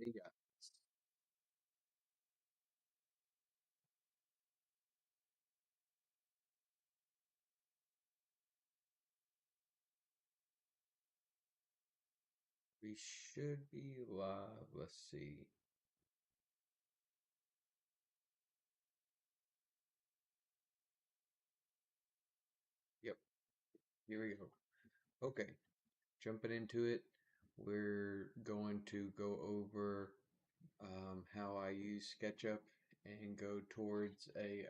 Hey guys, we should be live. Let's see. Yep, here we go. Okay, jumping into it, we're going to go over how I use SketchUp and go towards a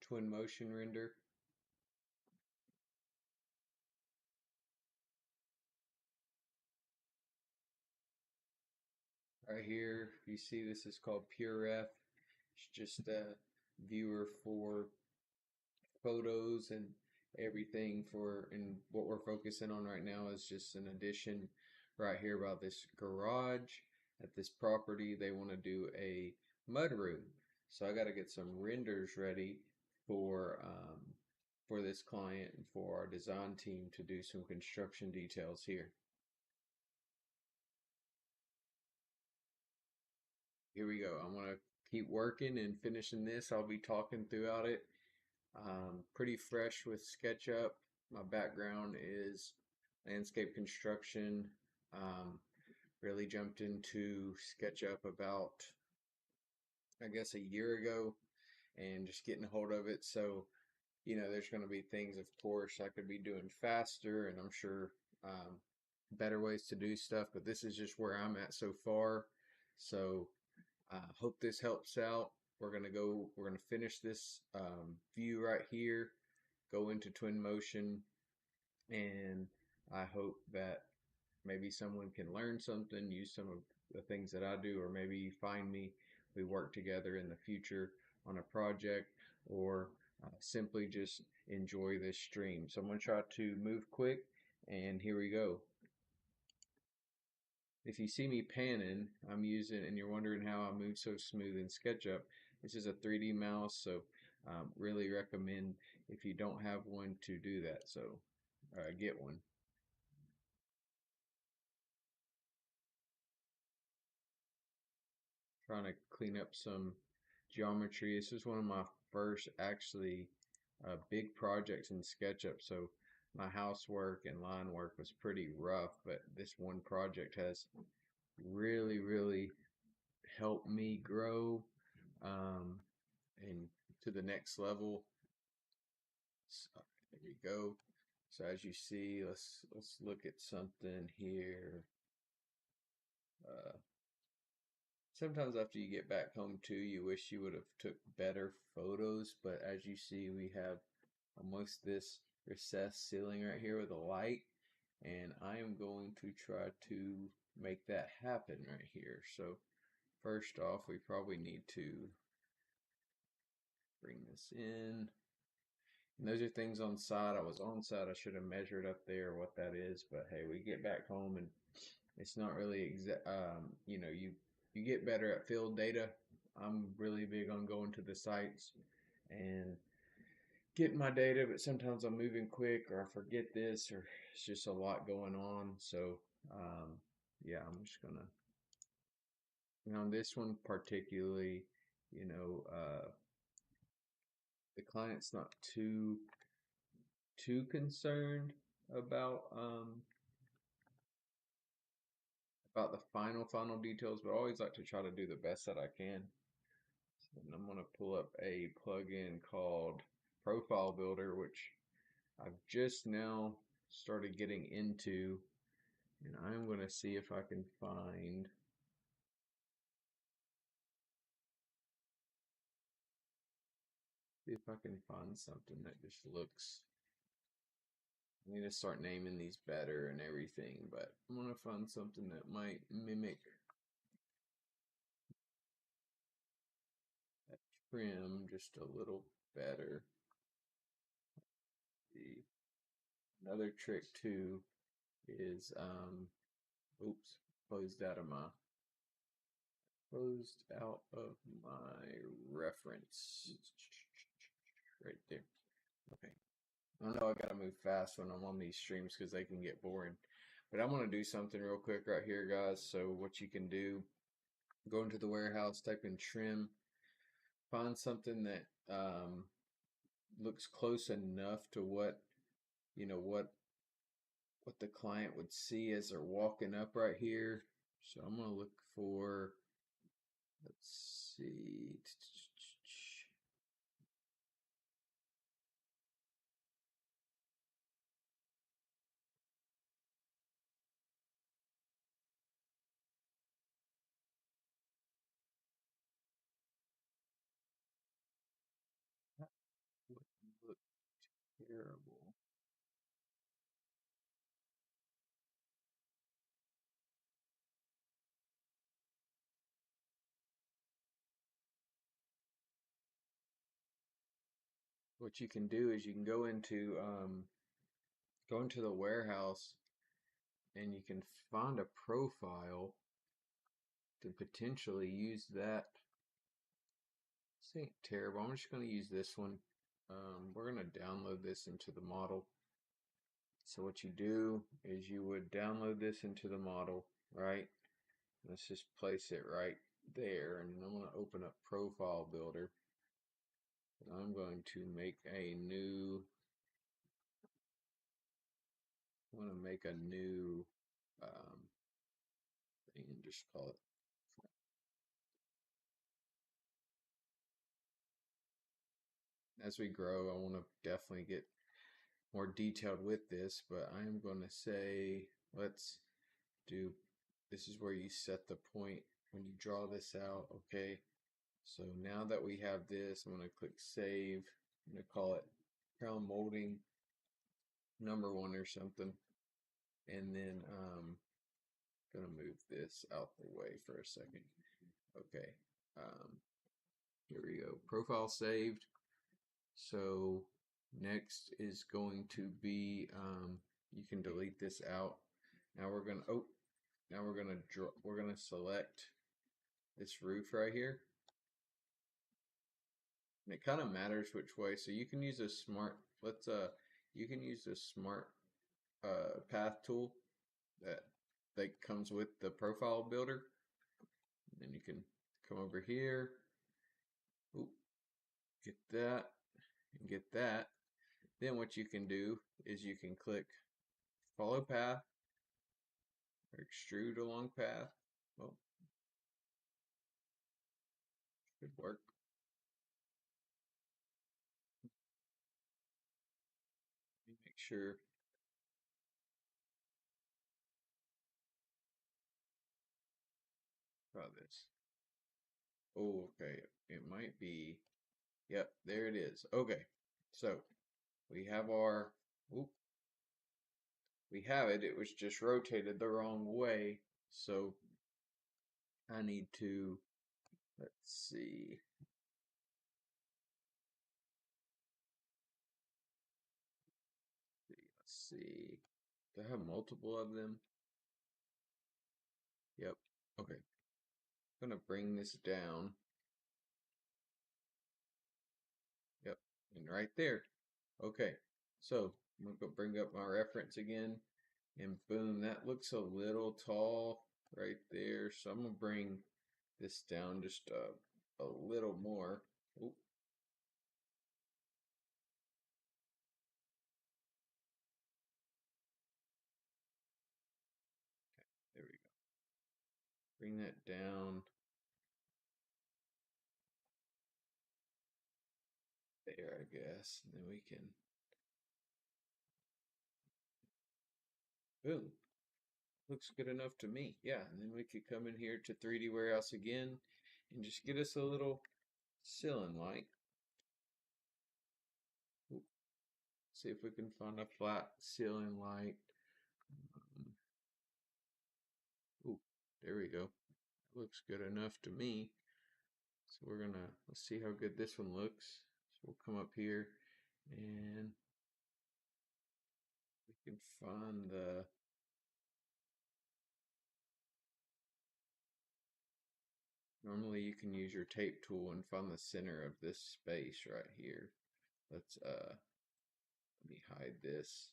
Twinmotion render. Right here, you see this is called PureRef. It's just a viewer for photos and everything for, and what we're focusing on right now is just an addition right here about this garage at this property. They want to do a mud room, so I got to get some renders ready for this client and for our design team to do some construction details here. Here we go. I'm gonna keep working and finishing this. I'll be talking throughout it. Pretty fresh with SketchUp. My background is landscape construction. Um, really jumped into SketchUp about, I guess, a year ago and just getting a hold of it. So, there's going to be things, of course, I could be doing faster, and I'm sure better ways to do stuff, but this is just where I'm at so far. So, hope this helps out. We're going to finish this view right here, go into Twinmotion, and I hope that maybe someone can learn something, use some of the things that I do, or maybe find me. We work together in the future on a project, or simply just enjoy this stream. So I'm going to try to move quick, and here we go. If you see me panning, I'm using, and you're wondering how I move so smooth in SketchUp, this is a 3D mouse, so really recommend if you don't have one to do that. So get one. Trying to clean up some geometry. This is one of my first actually big projects in SketchUp. So my housework and line work was pretty rough, but this one project has really helped me grow um, and to the next level. So, there we go. So as you see, let's look at something here. Sometimes after you get back home too, you wish you would have took better photos, but as you see, we have almost this recessed ceiling right here with a light, and I am going to try to make that happen right here. So first off, we probably need to bring this in. And those are things on site. I was on site. I should have measured up there what that is, but hey, we get back home and it's not really exact. You get better at field data. I'm really big on going to the sites and getting my data, but sometimes I'm moving quick or I forget this or it's just a lot going on. So, yeah, I'm just gonna, on this one particularly, you know, uh, the client's not too concerned about about the final details, but I always like to try to do the best that I can. And I'm going to pull up a plugin called Profile Builder, which I've just now started getting into, and I'm going to see if I can find something that just looks. I need to start naming these better and everything, but I'm going to find something that might mimic that trim just a little better. Another trick too is oops, closed out of my reference right there. Okay. I know I gotta move fast when I'm on these streams because they can get boring. But I'm gonna do something real quick right here, guys. So what you can do go into the warehouse, type in trim, find something that looks close enough to what you know what the client would see as they're walking up right here. So I'm gonna look for, let's see, that wouldn't look terrible. What you can do is you can go into the warehouse and you can find a profile to potentially use that. This ain't terrible. I'm just going to use this one. We're going to download this into the model. So what you do is you would download this into the model, right? Let's just place it right there, and I'm going to open up Profile Builder. And I'm going to make a new. I want to make a new thing and just call it. As we grow, I want to definitely get more detailed with this, but I'm going to say, let's do, this is where you set the point when you draw this out, okay? So now that we have this, I'm going to click save. I'm going to call it crown molding #1 or something. And then going to move this out the way for a second. Okay, here we go. Profile saved. So next is going to be, you can delete this out. Now we're gonna, now we're gonna select this roof right here. And it kind of matters which way. So you can use a smart, you can use the smart path tool that comes with the profile builder. And then you can come over here, oop, get that, and get that. Then what you can do is you can click follow path or extrude along path. Well, should work. Let me make sure. About this. Oh, okay. It might be. Yep, there it is. Okay. So we have our. Oop, we have it. It was just rotated the wrong way. So I need to. Let's see. Let's see. Do I have multiple of them? Yep. Okay. I'm gonna bring this down. Yep. And right there. Okay. So I'm gonna go bring up my reference again. And boom, that looks a little tall right there. So I'm gonna bring this down just a little more. Oop. There we go. Bring that down there, I guess. And then we can, boom. Looks good enough to me. Yeah, and then we could come in here to 3D Warehouse again and just get us a little ceiling light. Oop. See if we can find a flat ceiling light. Ooh, there we go. Looks good enough to me. So we're gonna, let's see how good this one looks. So we'll come up here and we can find the, normally you can use your tape tool and find the center of this space right here. Let's let me hide this.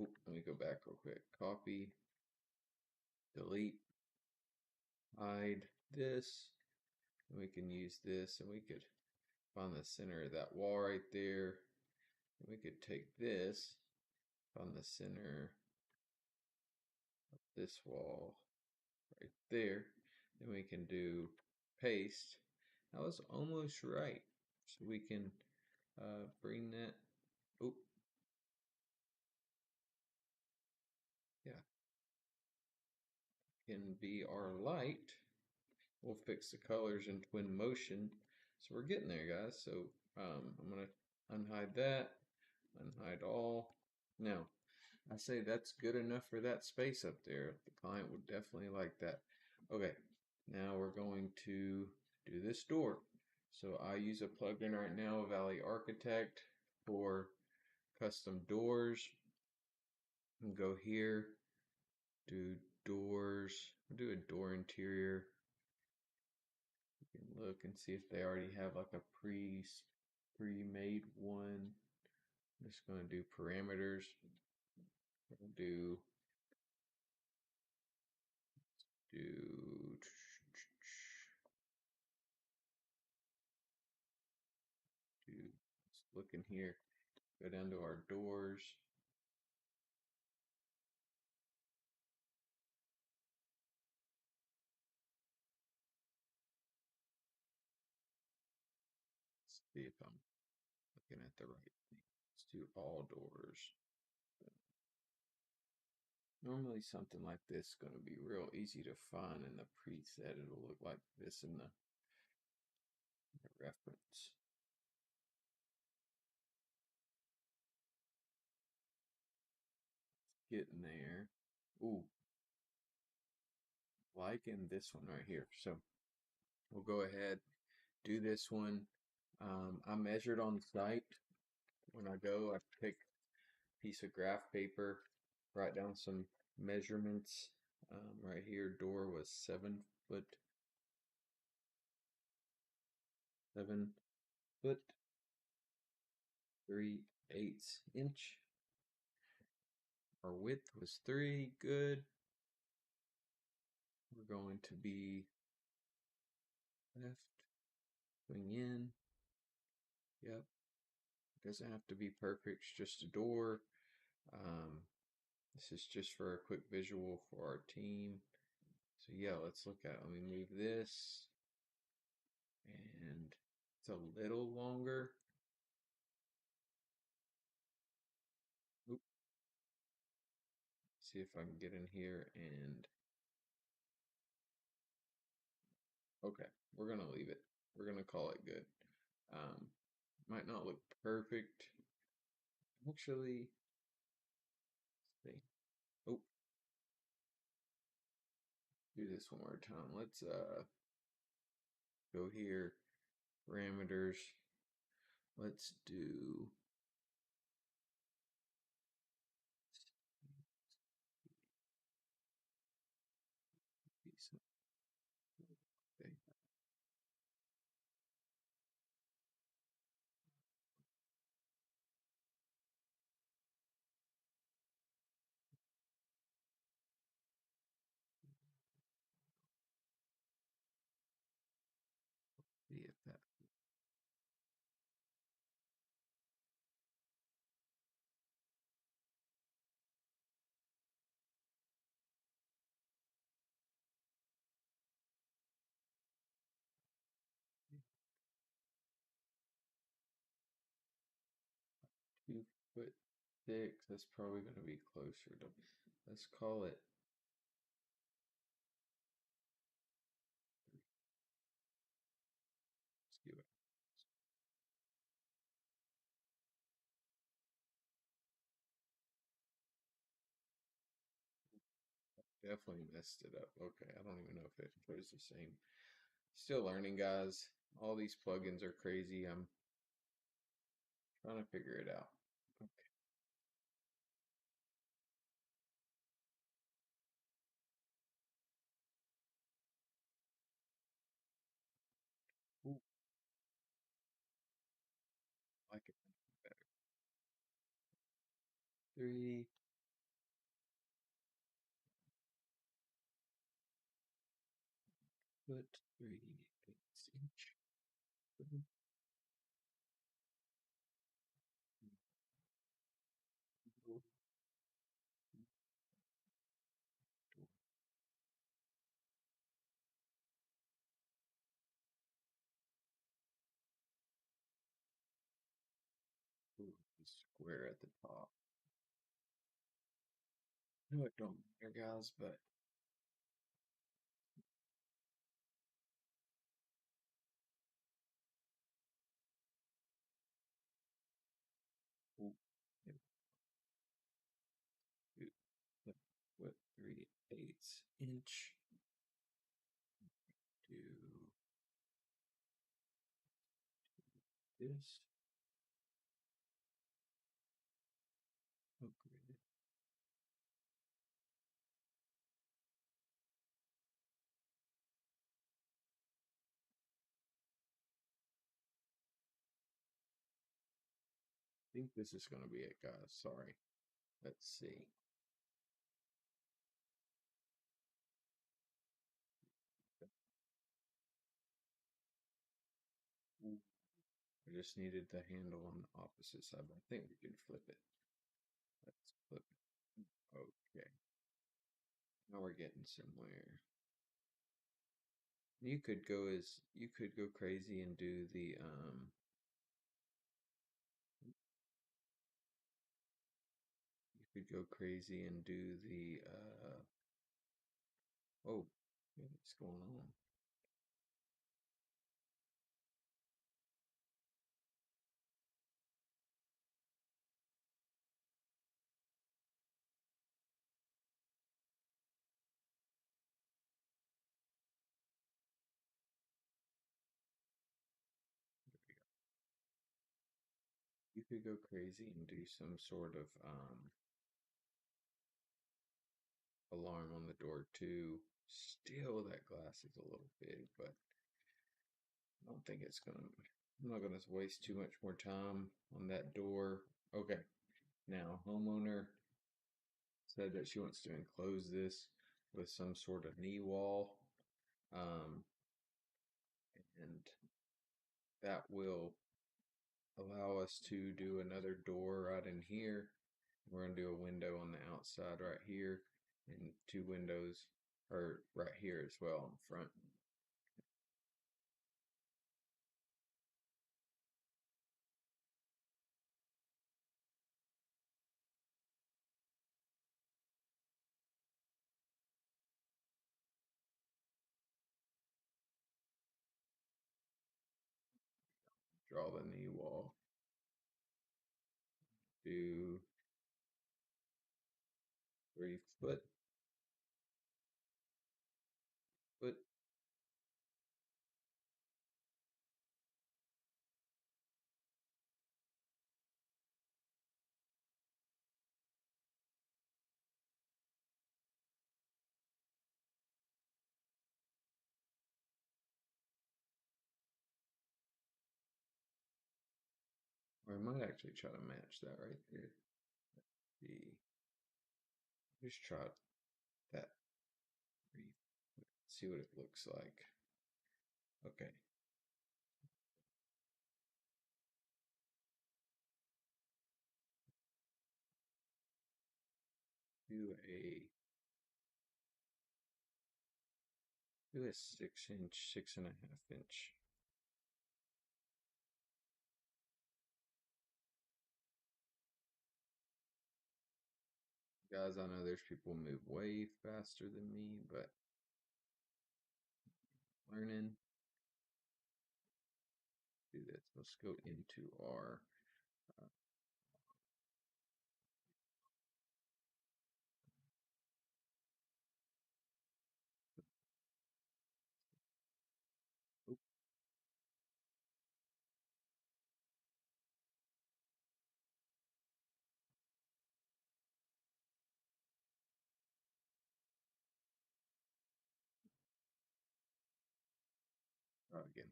Oop, let me go back real quick. Copy, delete, hide. this, and we can use this, and we could find the center of that wall right there. And we could take this, find the center of this wall right there. Then we can do paste. That was almost right. So we can bring that, oh, yeah, can be our light. We'll fix the colors in Twinmotion. So we're getting there, guys. So I'm going to unhide that, unhide all. Now, I say that's good enough for that space up there. The client would definitely like that. Okay, now we're going to do this door. So I use a plugin right now, Valley Architect, for custom doors. And go here, do doors, do a door interior. You can look and see if they already have like a pre-made one. I'm just going to do parameters. We'll do let's look in here, go down to our doors. Let's see if I'm looking at the right thing. Let's do all doors. Normally something like this is going to be real easy to find in the preset. It'll look like this in the reference. Getting there. Ooh, liking this one right here. So we'll go ahead, do this one. I measured on site. When I go, I pick a piece of graph paper, write down some measurements. Right here, door was 7 foot, 7 foot, 3/8 inch. Our width was 3, good. We're going to be left, swing in. Yep. Doesn't have to be perfect, it's just a door. This is just for a quick visual for our team. So yeah, let's look at it. Let me move this. And it's a little longer. Oop. See if I can get in here and okay, we're gonna leave it. We're gonna call it good. Might not look perfect. Actually, let's see. Oh, do this one more time. Let's go here, parameters. Let's do okay. See if that 2 foot 6. That's probably gonna be closer to. Let's call it. Let's give it. Definitely messed it up. Okay, I don't even know if it was the same. Still learning, guys. All these plugins are crazy. I'm trying to figure it out. Okay. Ooh, I like it better. 3. Foot 3/8 inch. Ooh, square at the top. No, it don't matter, guys, but ooh, yeah, dude, what 3/8 inch do this? Oh, great. I think this is going to be it, guys. Sorry. Let's see. Ooh, I just needed the handle on the opposite side, but I think we can flip it. Let's flip it. Okay. Now we're getting somewhere. You could go crazy and do the you could go crazy and do the oh, what's going on? You could go crazy and do some sort of alarm on the door too. Still, that glass is a little big, but I don't think it's gonna. I'm not gonna waste too much more time on that door. Okay, now homeowner said that she wants to enclose this with some sort of knee wall, um, and that will allow us to do another door right in here. We're gonna do a window on the outside right here, and two windows, or right here as well in front. Draw the knee wall. Do 3 foot. Foot. Or I might actually try to match that right there. The just try that 3 foot. See what it looks like. Okay. Do a 6 inch, 6.5 inch. Guys, I know there's people move way faster than me, but learning. Do this. Let's go into our oh, try again.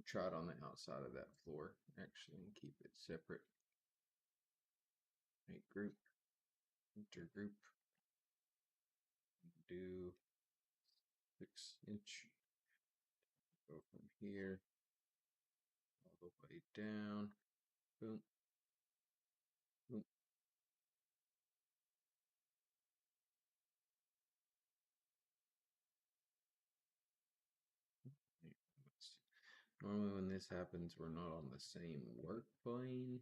We'll try it on the outside of that floor, actually, and keep it separate. Make group, enter group, do 6-inch. Go from here all the way down. Boom, boom. Normally when this happens, we're not on the same work plane.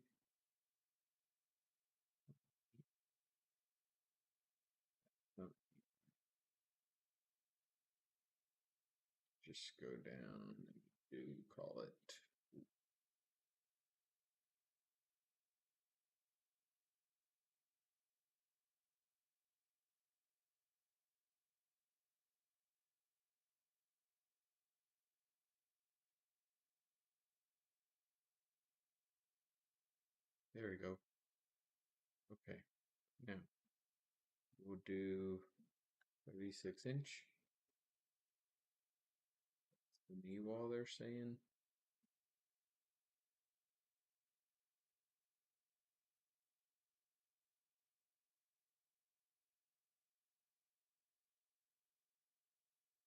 Oh, just go down and do call it. There we go. Okay, now we'll do 36-inch. The knee wall they're saying.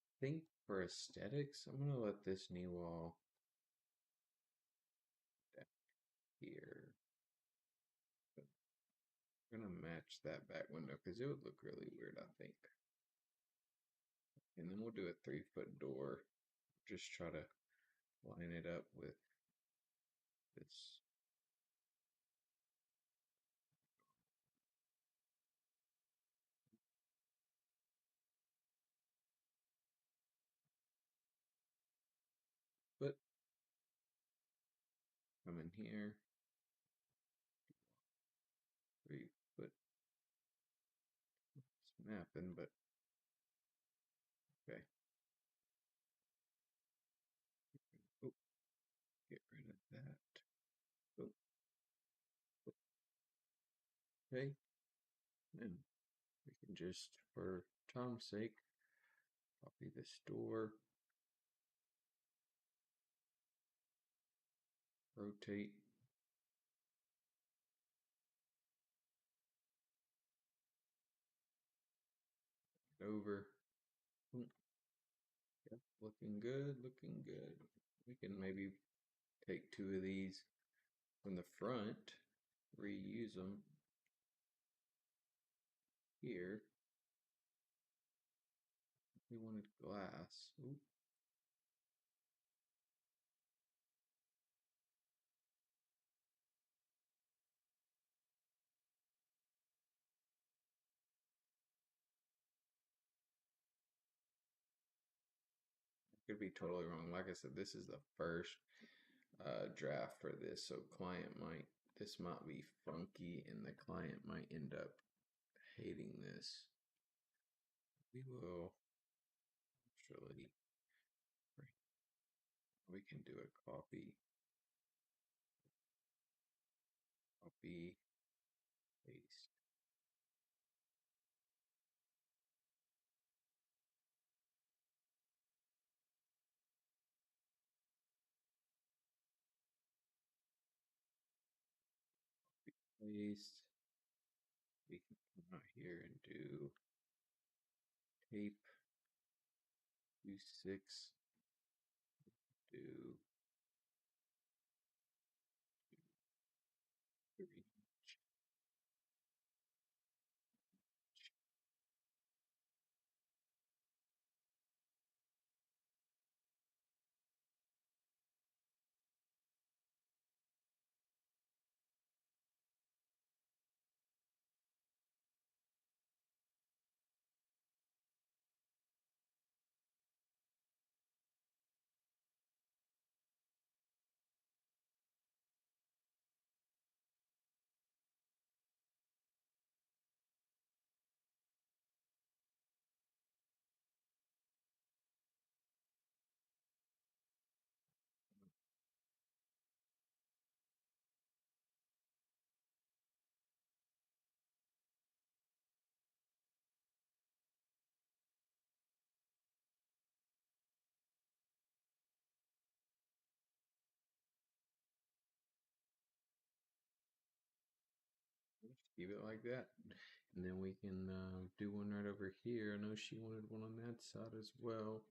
I think for aesthetics, I'm gonna let this knee wall down here. But I'm gonna match that back window because it would look really weird, I think. And then we'll do a 3-foot door. Just try to line it up with this. But come in here. 3-foot. It's mapping, but okay. Oh, get rid of that. Oh, okay. And we can just, for time's sake, copy this door. Rotate. Over. Boom. Yep, looking good, looking good. We can maybe take 2 of these from the front, reuse them here. We wanted glass. Ooh. Could be totally wrong. Like I said, this is the first draft for this, so this might be funky, and the client might end up hating this. We will actually, we can do a copy, paste. Paste. We can come out here and do tape, do 6, do 3. keep it like that. And then we can do one right over here. I know she wanted one on that side as well.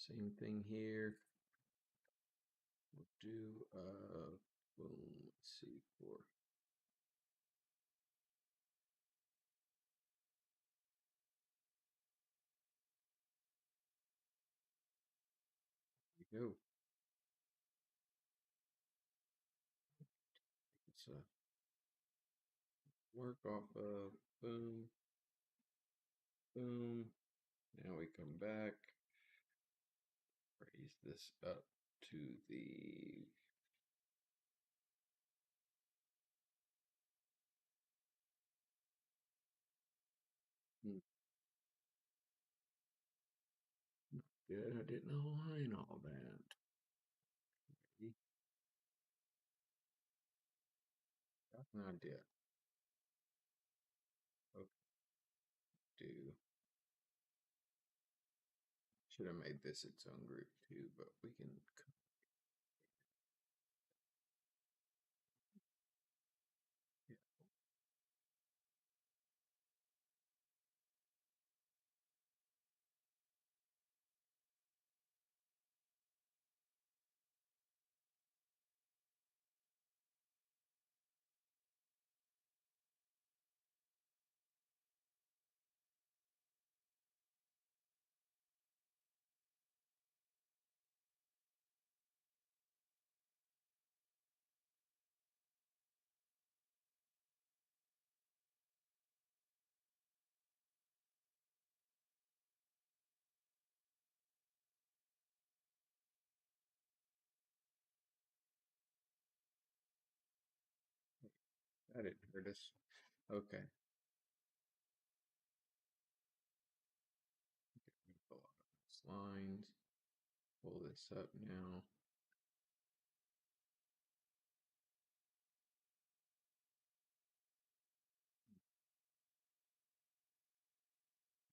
Same thing here. We'll do, boom, let's see, four. There we go. Let's work off of boom, boom. Now we come back, raise this up to the good. I didn't align all that. Got an idea. Okay, do should have made this its own group too, but we can. Yeah. That didn't hurt us. Okay. Pull out those lines. Pull this up now.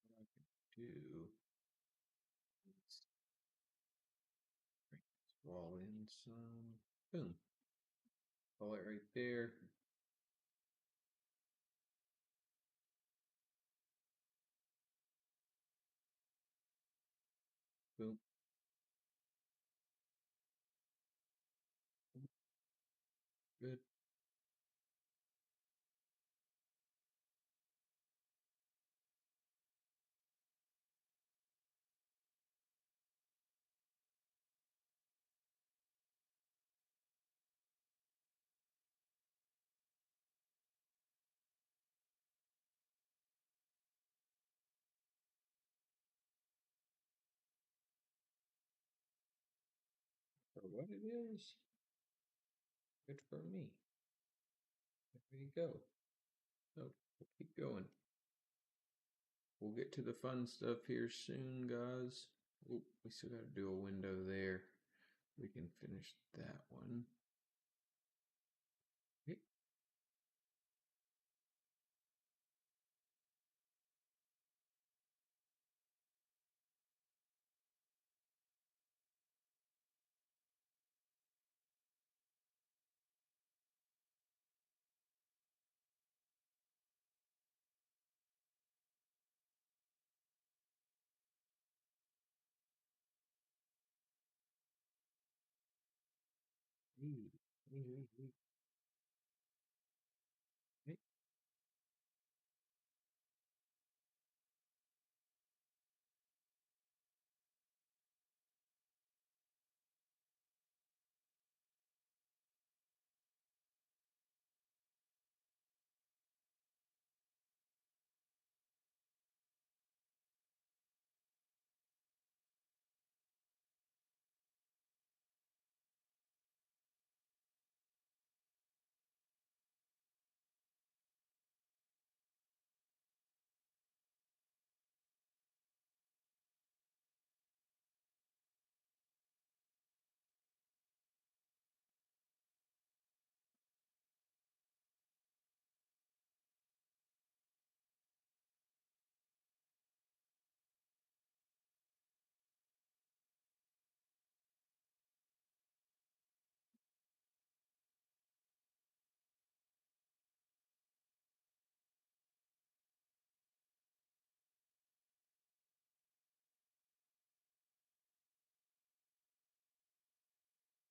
What I can do is bring this wall in some. Boom. Pull it right there. Boom. Good. For what it is, good for me. There you go. So we'll keep going. We'll get to the fun stuff here soon, guys. Oop, we still got to do a window there. We can finish that one. Okay. Hey, hey. Hey.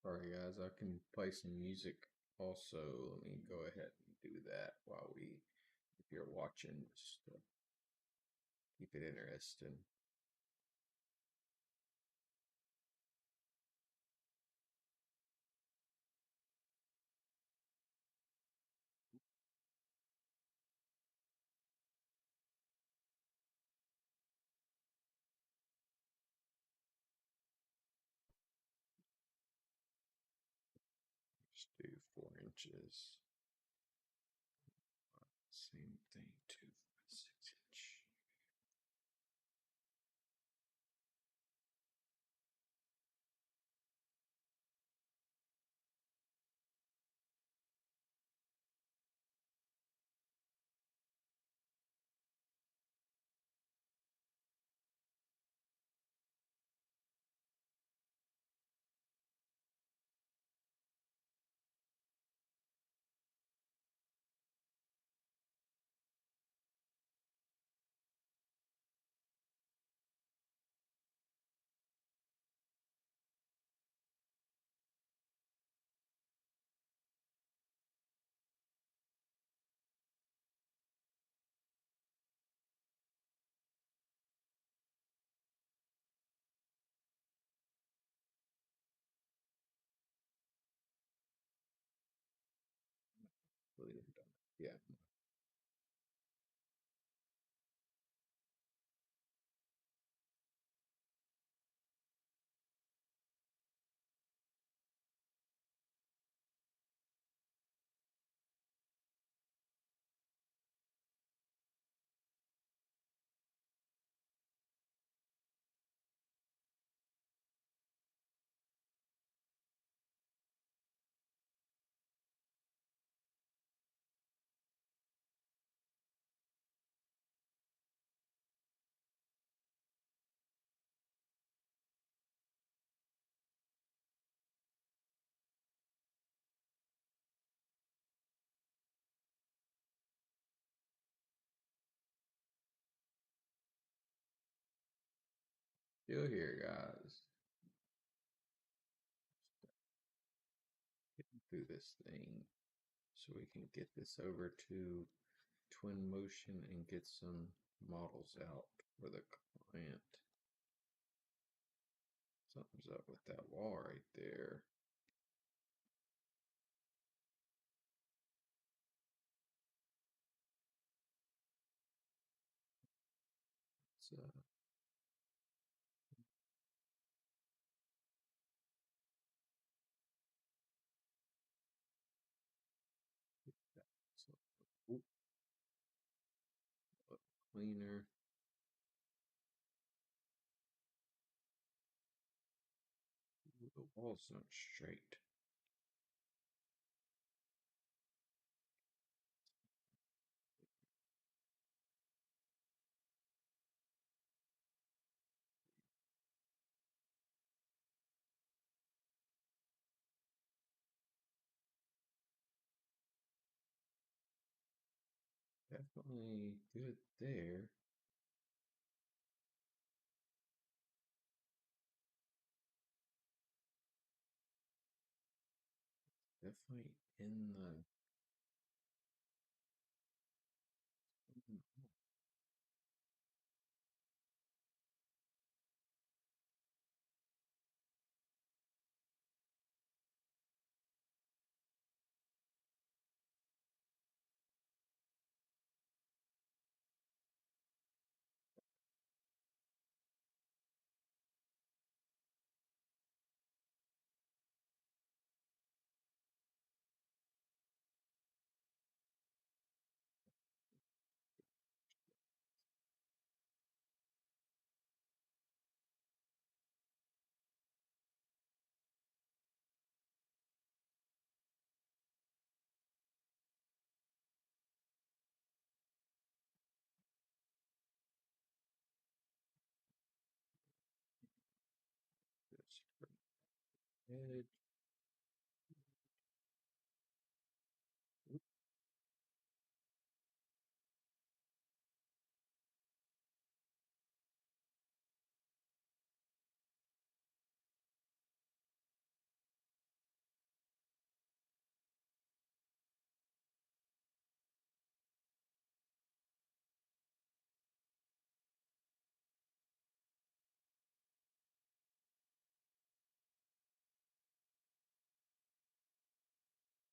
Sorry guys, I can play some music also. Let me go ahead and do that while if you're watching, just to keep it interesting. Just do 4 inches. Same thing, 2 6 inch. Believe it or not. Yeah. Still here, guys. Getting through this thing so we can get this over to Twinmotion and get some models out for the client. Something's up with that wall right there. It's so, oop, cleaner. Ooh, the wall's not straight. Definitely good there. Definitely in the this edge.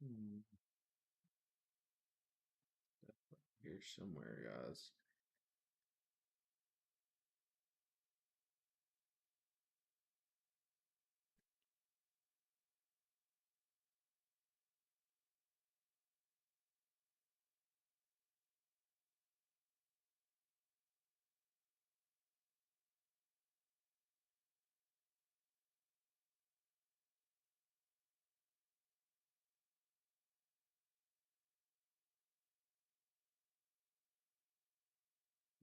Hmm, here somewhere, guys.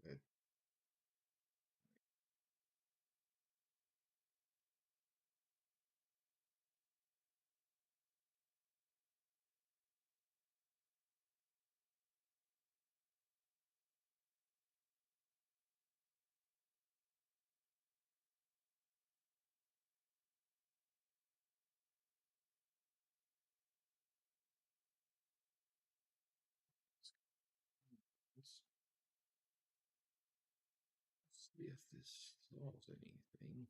Good. Let's see if this solves anything.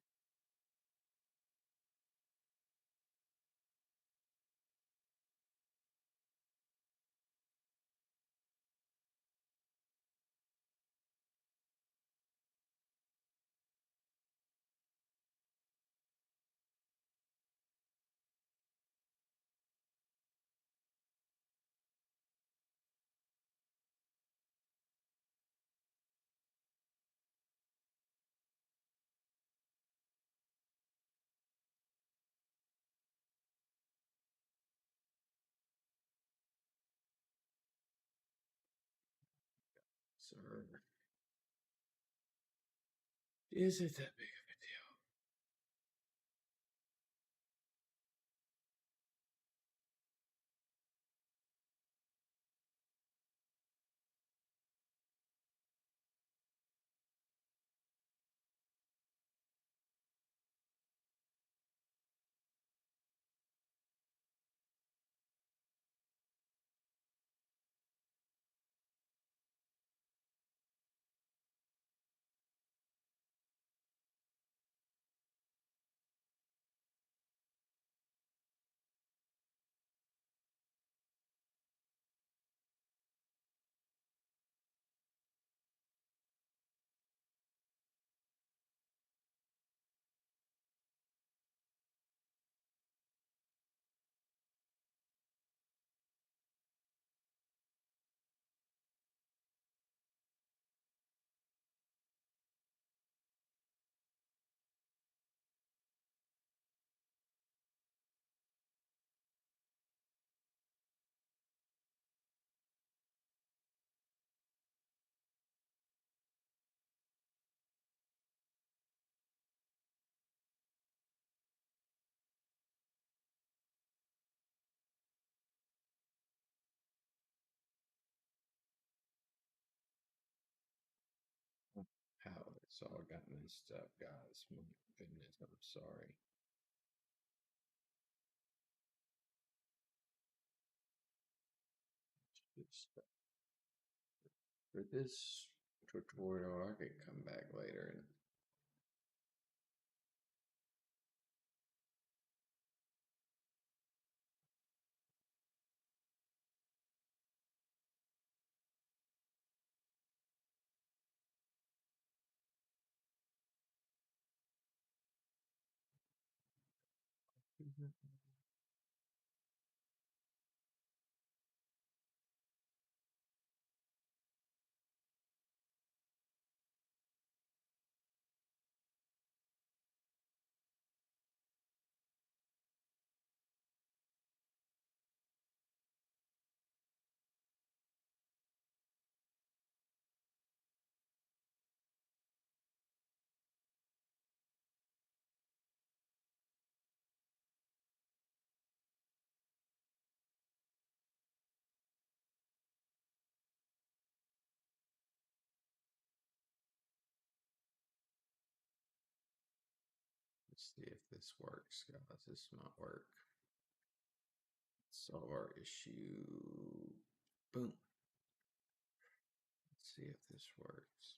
Sir, is it that big of a deal? How this all got messed up, guys. My goodness, I'm sorry. Just for this tutorial, I could come back later and let's see if this works, guys. This might work. Solve our issue. Boom. Let's see if this works.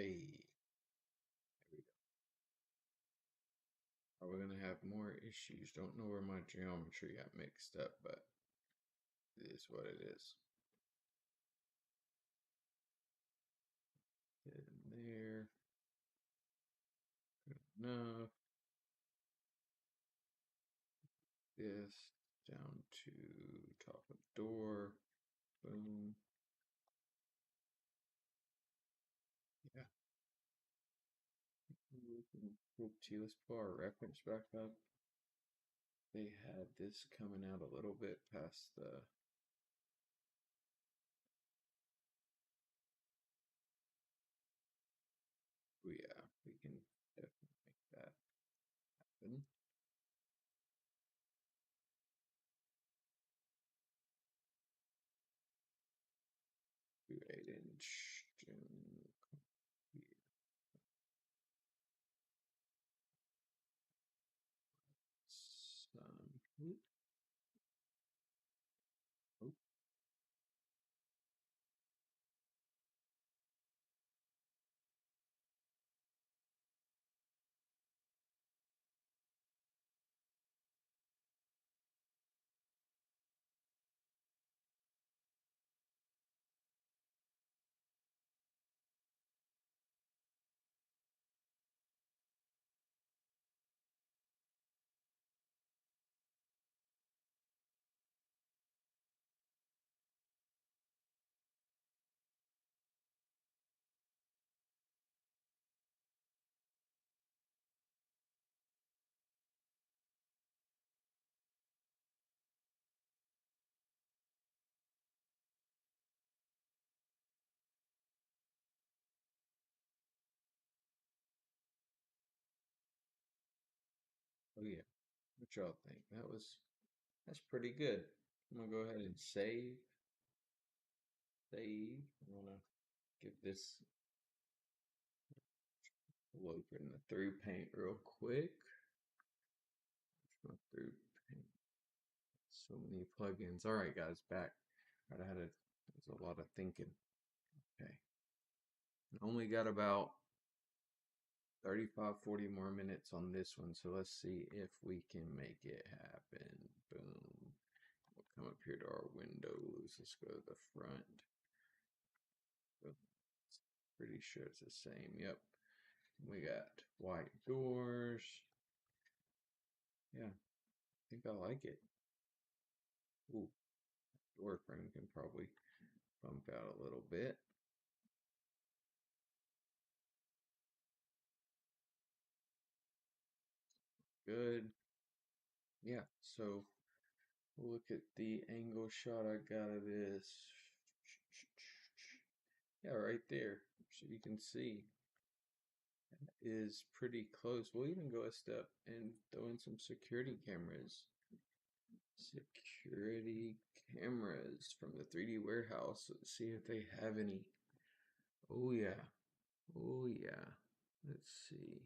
Hey, there we go. Are we gonna have more issues? Don't know where my geometry got mixed up, but it is what it is. Get in there. Good enough. This down to top of door. Boom. Yeah. Let's pull our reference back up. They had this coming out a little bit past the. Oh yeah, we can definitely make that happen. Do 8-inch. Some. Oh, oh yeah. What y'all think? That's pretty good. I'm gonna go ahead and save. Save. I'm gonna give this. We'll open the through paint real quick. Through paint. So many plugins. All right, guys, back. I had a. There's a lot of thinking. Okay. Only got about 35, 40 more minutes on this one, so let's see if we can make it happen. Boom. We'll come up here to our windows. Let's go to the front. Pretty sure it's the same. Yep. We got white doors. Yeah, I think I like it. Ooh, door frame can probably bump out a little bit. Good. Yeah, so look at the angle shot I got of this. Yeah, right there. So you can see is pretty close. We'll even go a step and throw in some security cameras. Security cameras from the 3D warehouse. Let's see if they have any. Oh yeah. Oh yeah. Let's see.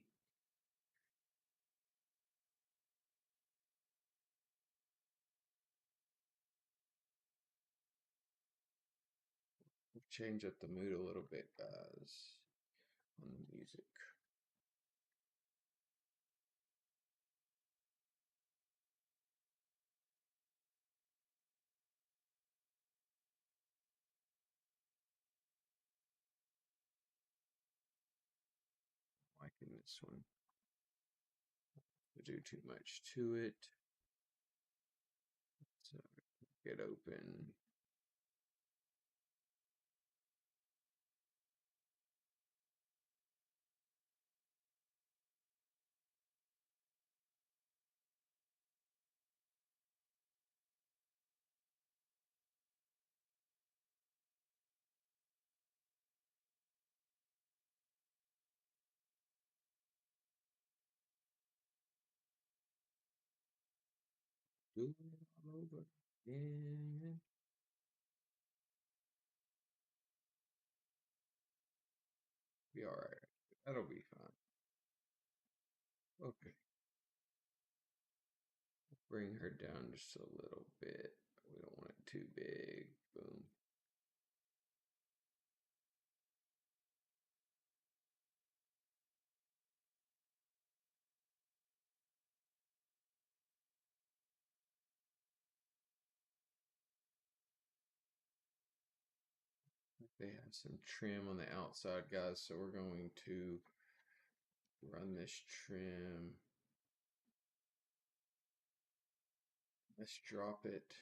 We'll change up the mood a little bit, guys, on the music. Liking this one. To do too much to it. So get open. Do it all over again. Be alright. That'll be fine. Okay. Bring her down just a little bit. We don't want it too big. Boom. They have some trim on the outside, guys, so we're going to run this trim. Let's drop it.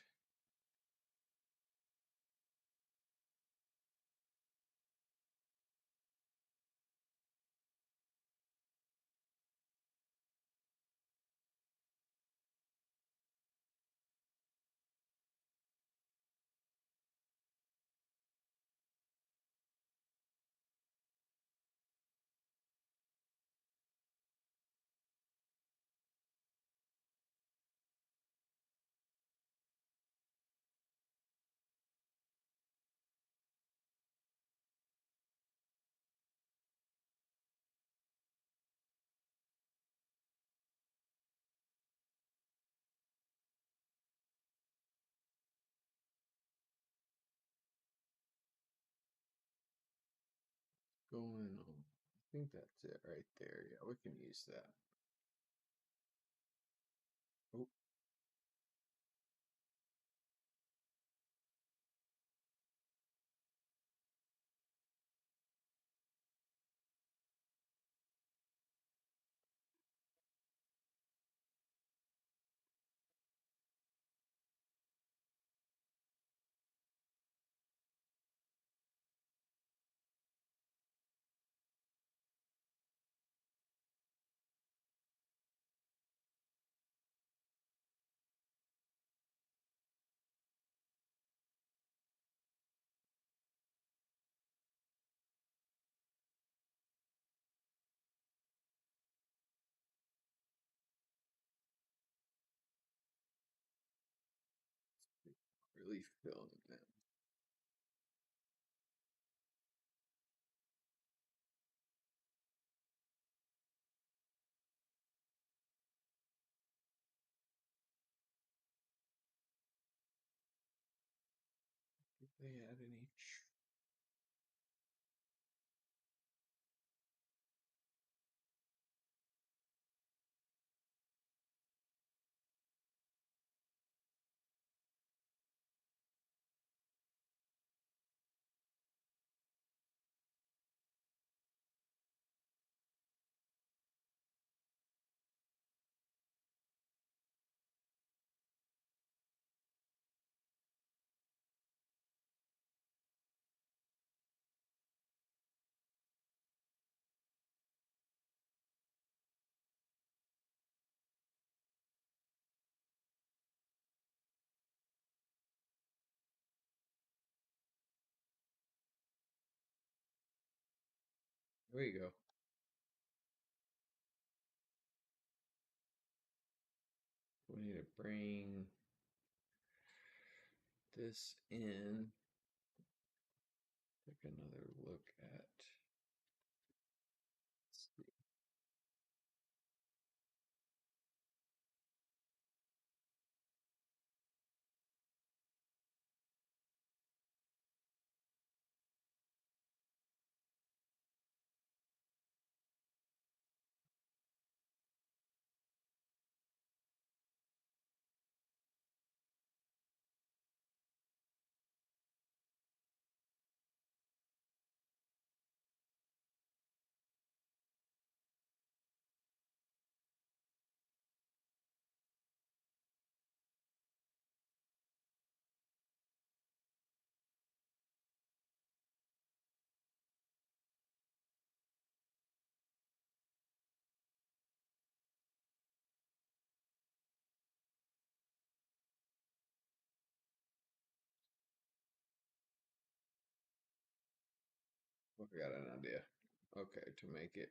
Going on. I think that's it right there. Yeah, we can use that. Oh, really feeling that. Did they add any? There we go. We need to bring this in. Take another look at. Let's see. I got an idea. Okay, to make it.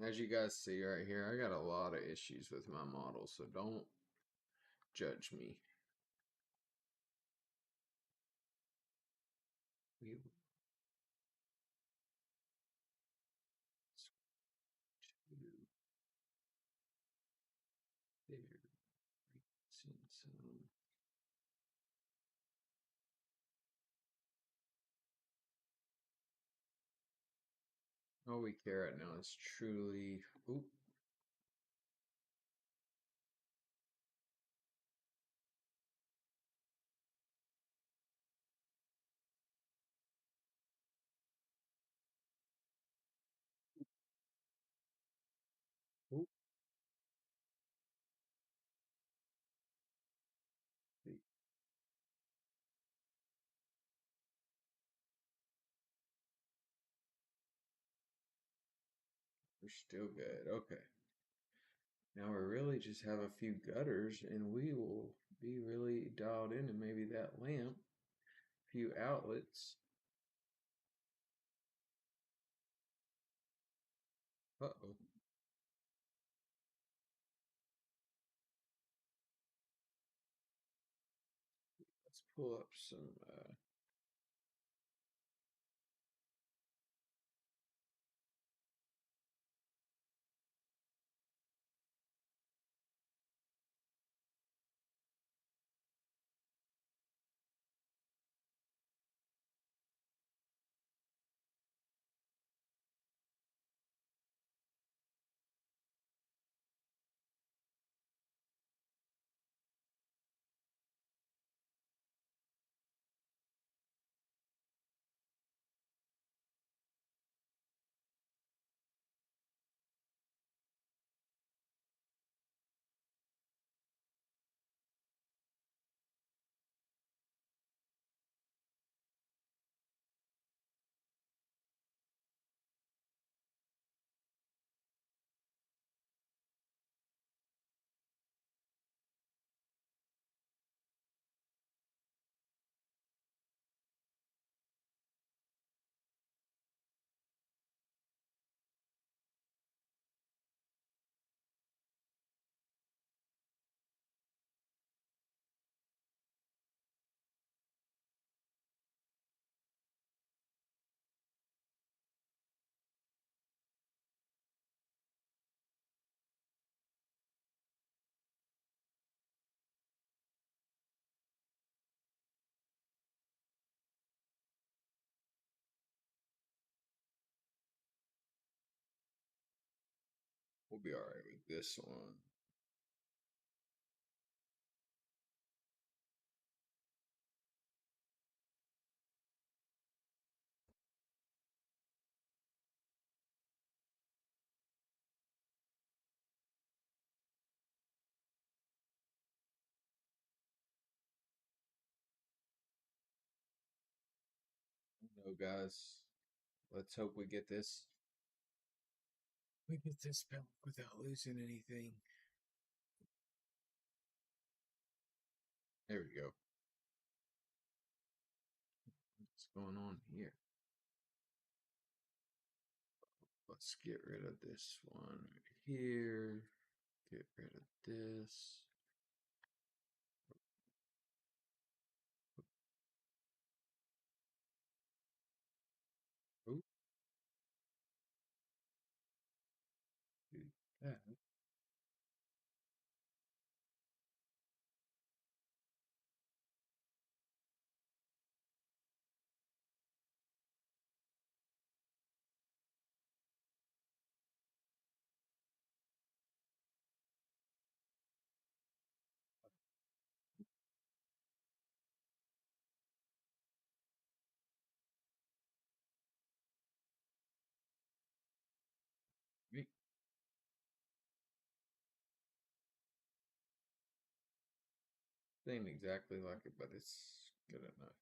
As you guys see right here, I got a lot of issues with my model, so don't judge me. We will switch to there. Some. All we care right now is truly. Oop, oop. We're still good. Okay. Now we really just have a few gutters, and we will be really dialed in, and maybe that lamp, few outlets. Uh-oh. Let's pull up some. We'll be all right with this one. No, guys. Let's hope we get this. We get this back without losing anything. There we go. What's going on here? Let's get rid of this one right here. Get rid of this. Oop, do that. Right. Ain't exactly like it, but it's good enough.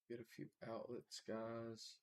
Get a few outlets, guys.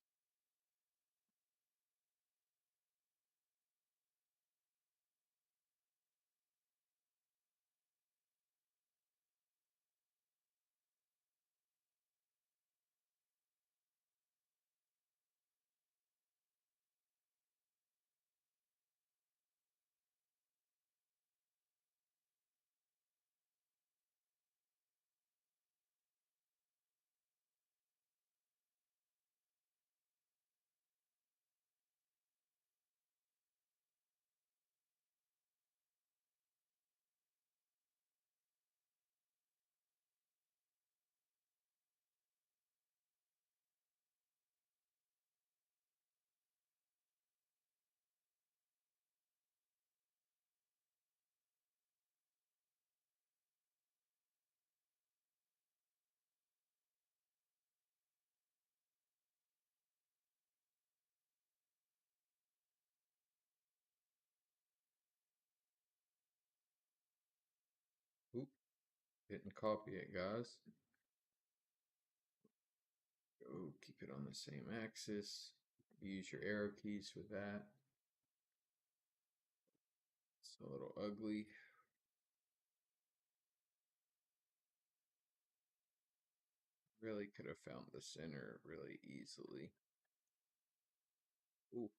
Oop, didn't copy it, guys. Go keep it on the same axis. Use your arrow keys for that. It's a little ugly. Really could have found the center really easily. Ooh,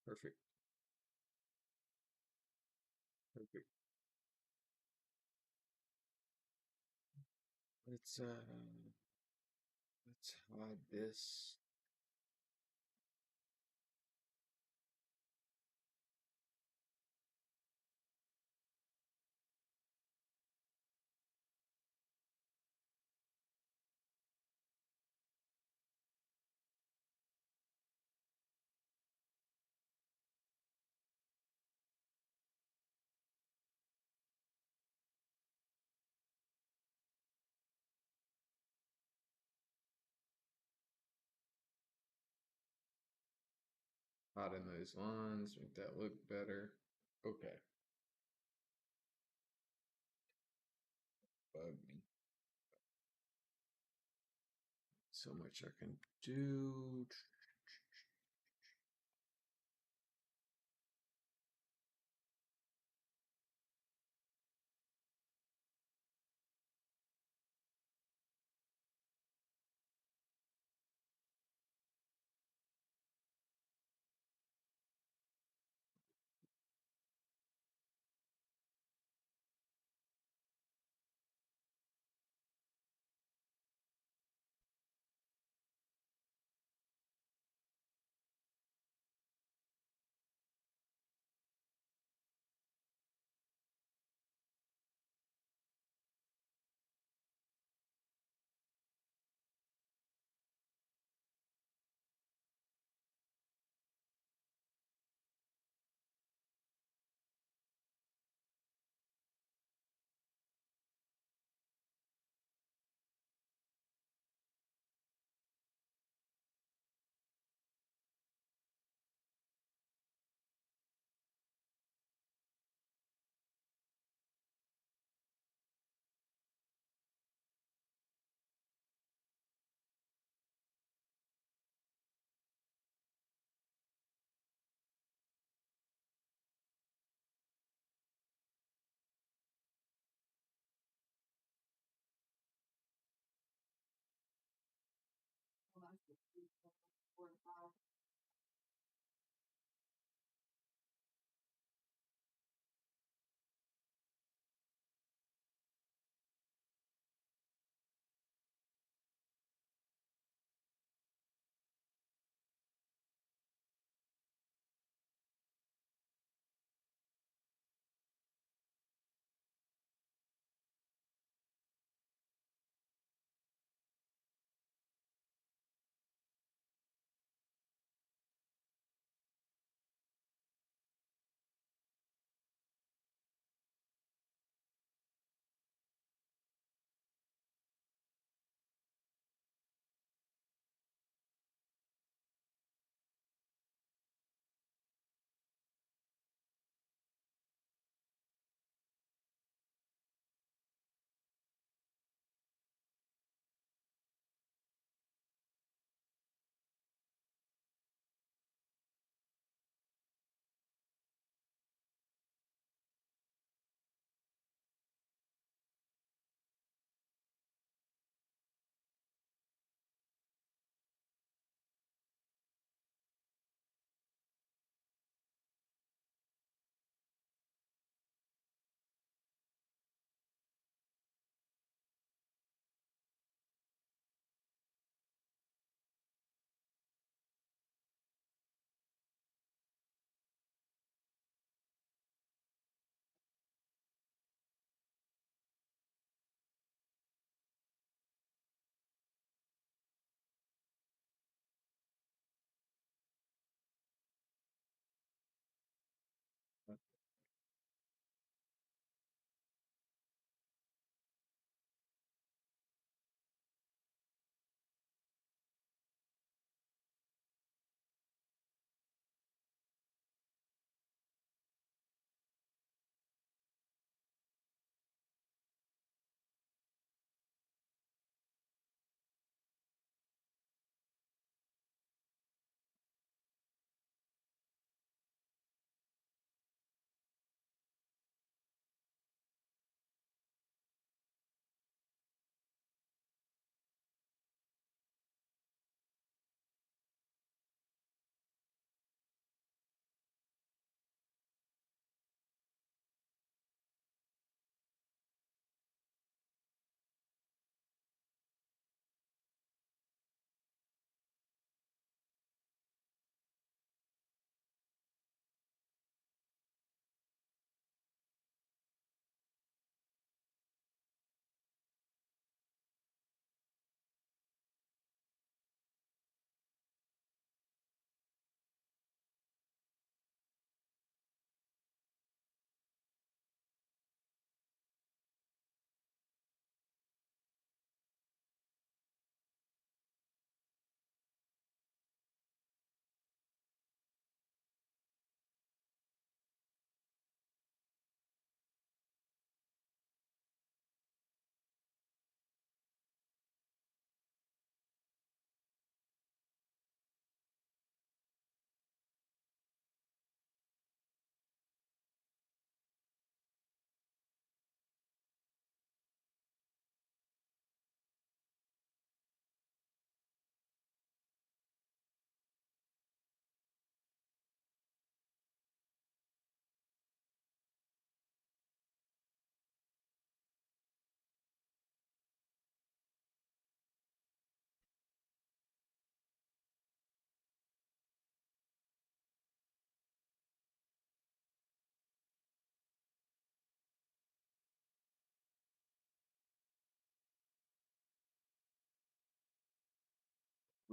perfect. Perfect. Let's hide this. Hide in those lines, make that look better. Okay. Bug me. So much I can do.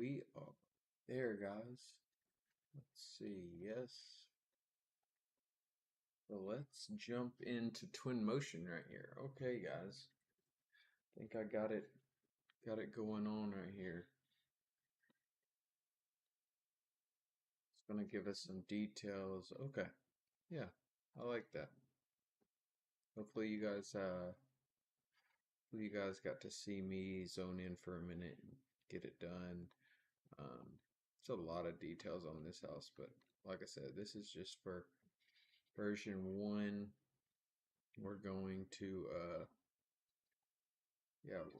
We are there, guys. Let's see. Yes. So let's jump into Twinmotion right here. Okay, guys. I think I got it going on right here. It's gonna give us some details. Okay. Yeah, I like that. Hopefully you guys got to see me zone in for a minute and get it done. Um, there's a lot of details on this house, but like I said, this is just for version 1. We're going to yeah, let's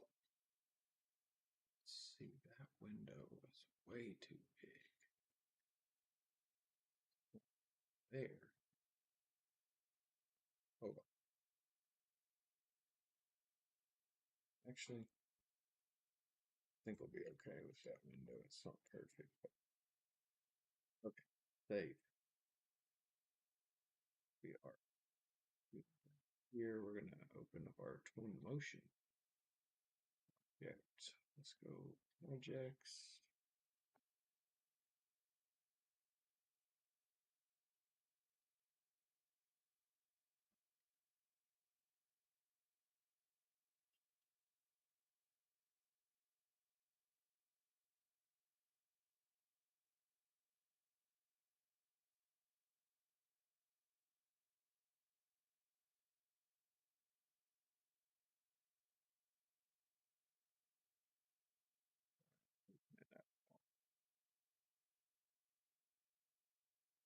see, that window was way too big. There. Oh, actually, I think we'll be okay with that window. It's not perfect, but okay. Save. We are here. We're gonna open up our Twinmotion project. Let's go projects.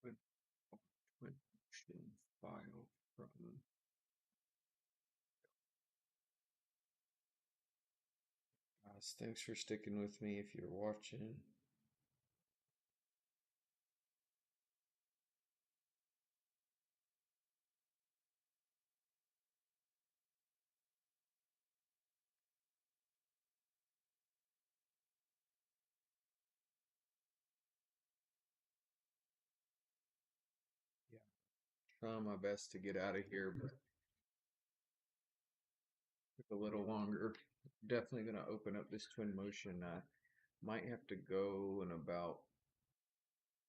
Twin, Twinmotion file from. Guys, thanks for sticking with me if you're watching. Yeah, trying my best to get out of here, but took a little longer. Definitely gonna open up this Twinmotion. I might have to go in about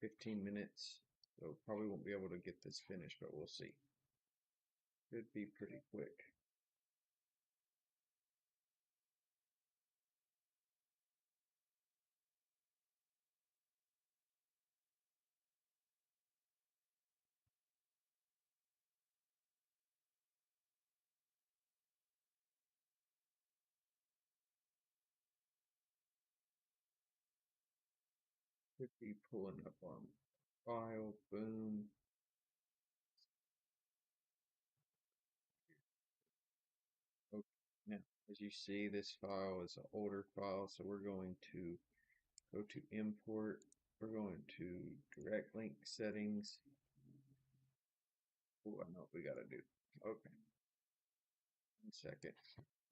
15 minutes, so probably won't be able to get this finished, but we'll see. Could be pretty quick. Could be pulling up on file. Boom. Okay. Now, as you see, this file is an older file, so we're going to go to import. We're going to direct link settings. Oh, I know what we gotta do. Okay. 1 second.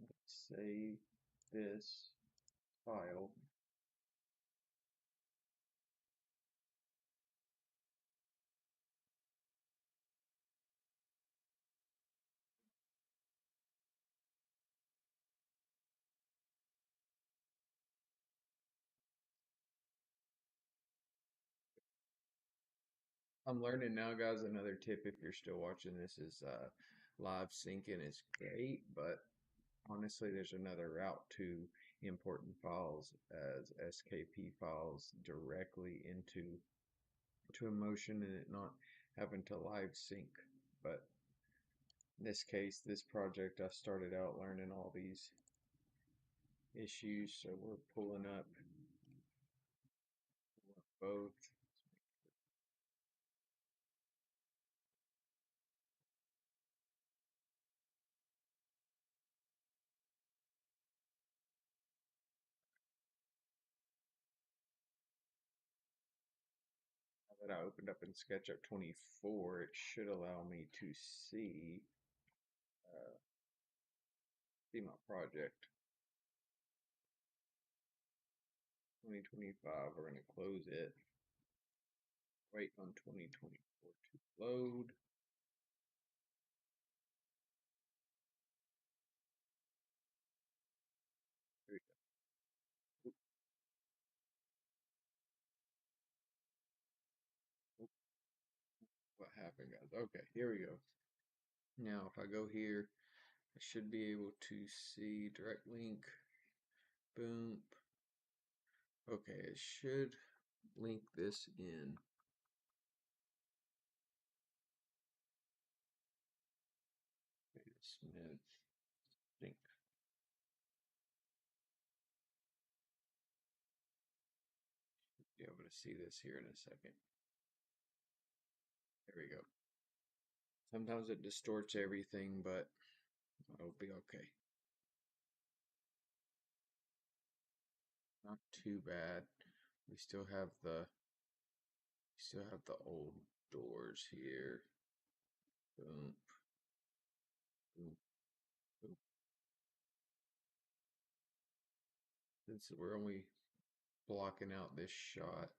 Let's save this file. I'm learning now, guys. Another tip if you're still watching this is live syncing is great, but honestly, there's another route to importing files as SKP files directly into Twinmotion and it not having to live sync. But in this case, this project, I started out learning all these issues, so we're pulling up both. Now that I opened up in SketchUp 24, it should allow me to uh, see my project. 2025, we're going to close it. Wait on 2024 to load. There we go. Okay, here we go. Now, if I go here, I should be able to see direct link. Boom. Okay, it should link this in. Wait a smidge. Think. Be able to see this here in a second. There we go. Sometimes it distorts everything, but it'll be okay. Not too bad. We still have the old doors here. Boom. Boom. Boom. Since we're only blocking out this shot,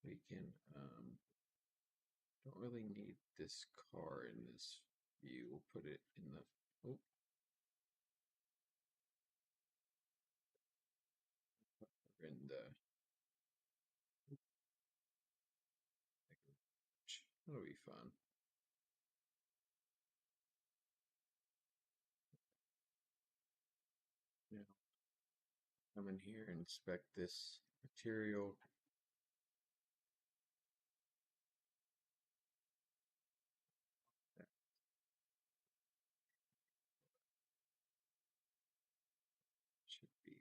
we can don't really need this car in this view. We'll put it in the in the that'll be fun. Now come in here and inspect this material. That should be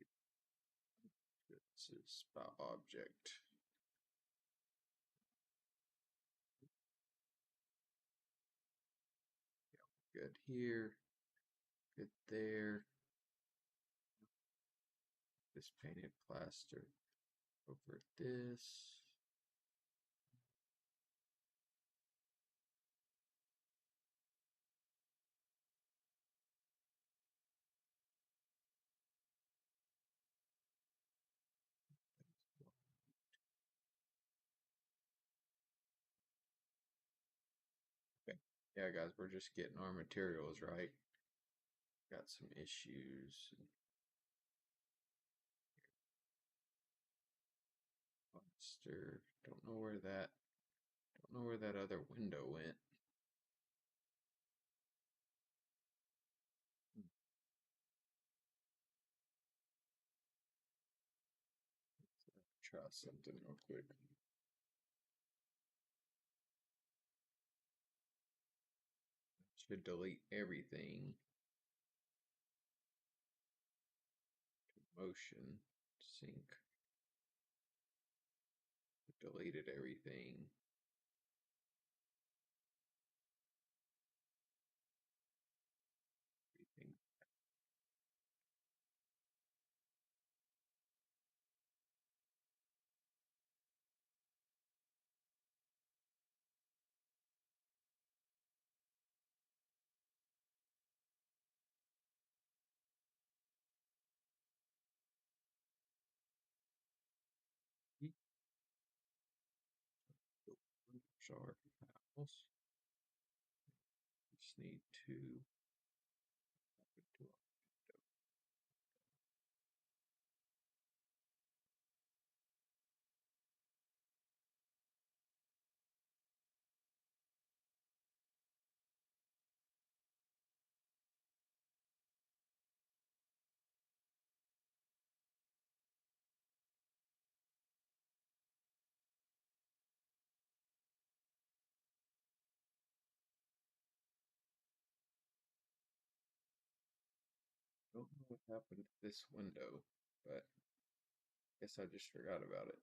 this is about object. Good here. Good there. This painted plaster over this. Okay. Yeah, guys, we're just getting our materials right. Got some issues. Monster. Don't know where that other window went. Try something real quick. Should delete everything. Motion sync. Deleted everything. Everything. Sharp house. Just need to don't know what happened to this window, but I guess I just forgot about it.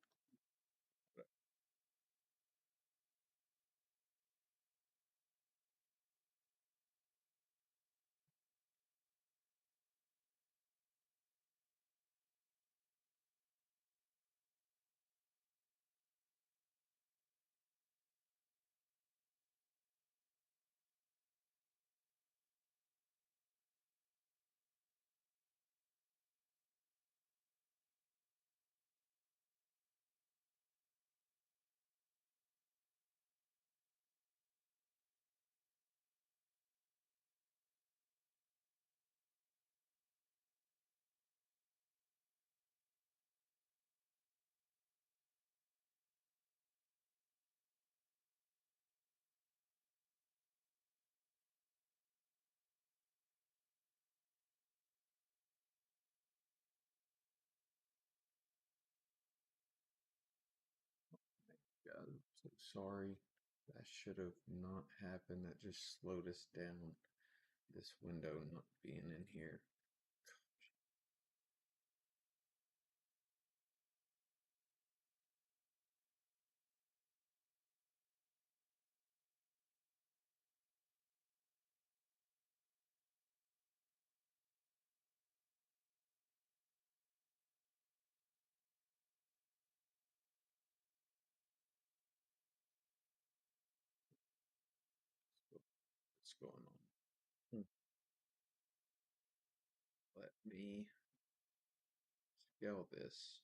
sorry. That should have not happened. That just slowed us down. This window not being in here. What's going on? Let me scale this.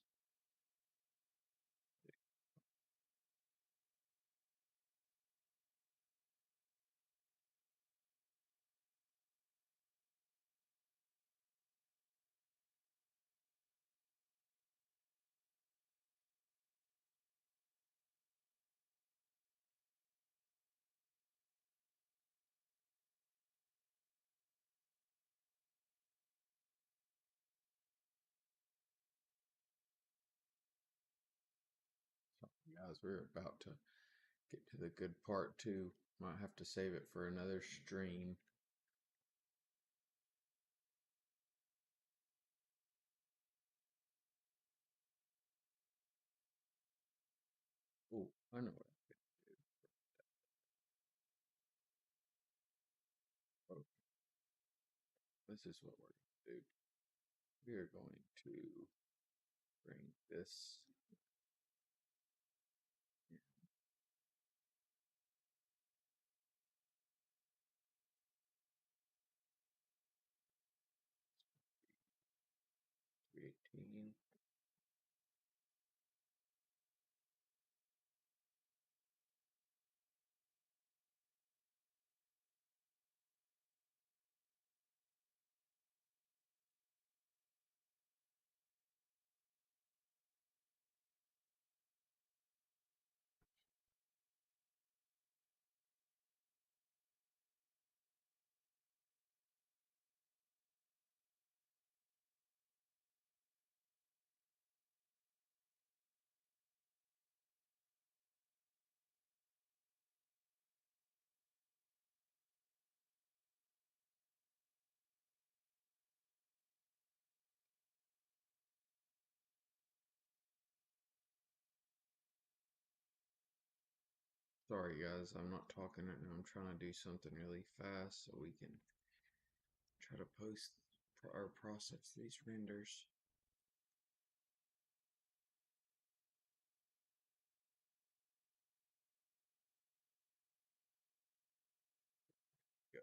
Guys, we're about to get to the good part too. Might have to save it for another stream. Oh, I know what I could do. Oh, this is what we're going to do. We are going to bring this in 318. Sorry guys, I'm not talking right now. I'm trying to do something really fast so we can try to post or process these renders. Go.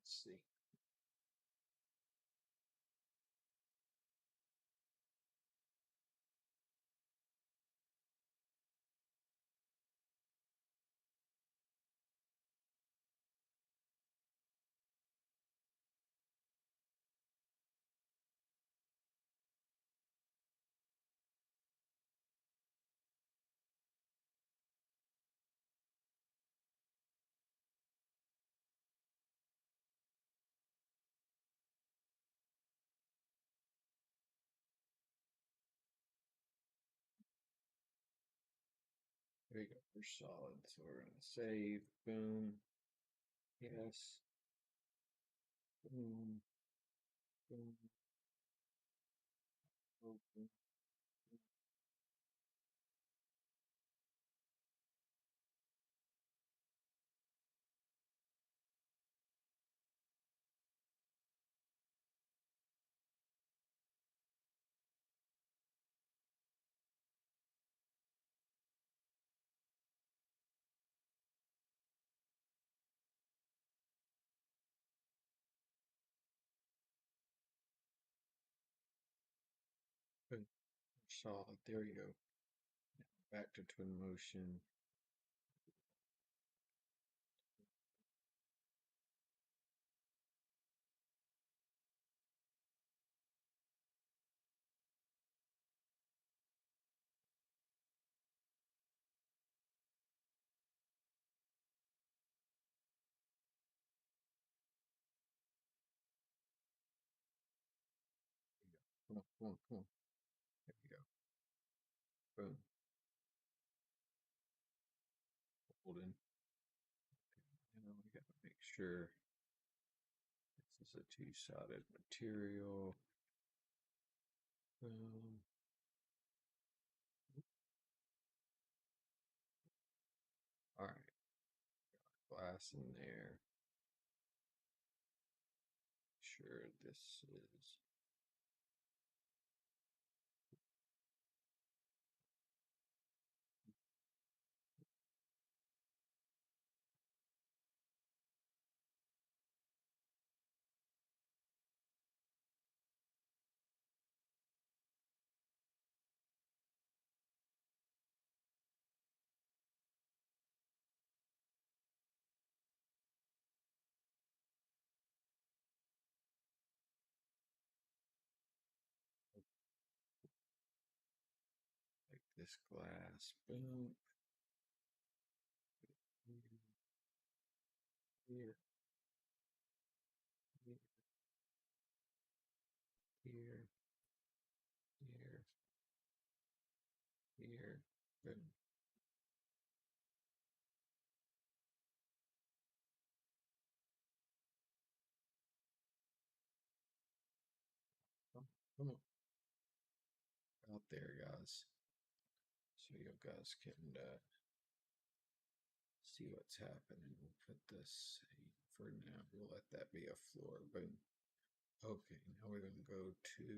Let's see. There you go. We're solid. So we're going to save. Boom. Yes. Boom. Boom. Open. Boom. Solid. There we go. Back to Twinmotion. Come on, come on, come on. There we go. Boom. Hold in. Now we gotta make sure this is a two-sided material. Boom. All right, glass in there. Sure, this is like this glass. Boom. Here, here, here, here, here. Boom. Come on. Out there, guys. So you guys can see what's happening. We'll put this for now. We'll let that be a floor. Boom. Okay, now we're going to go to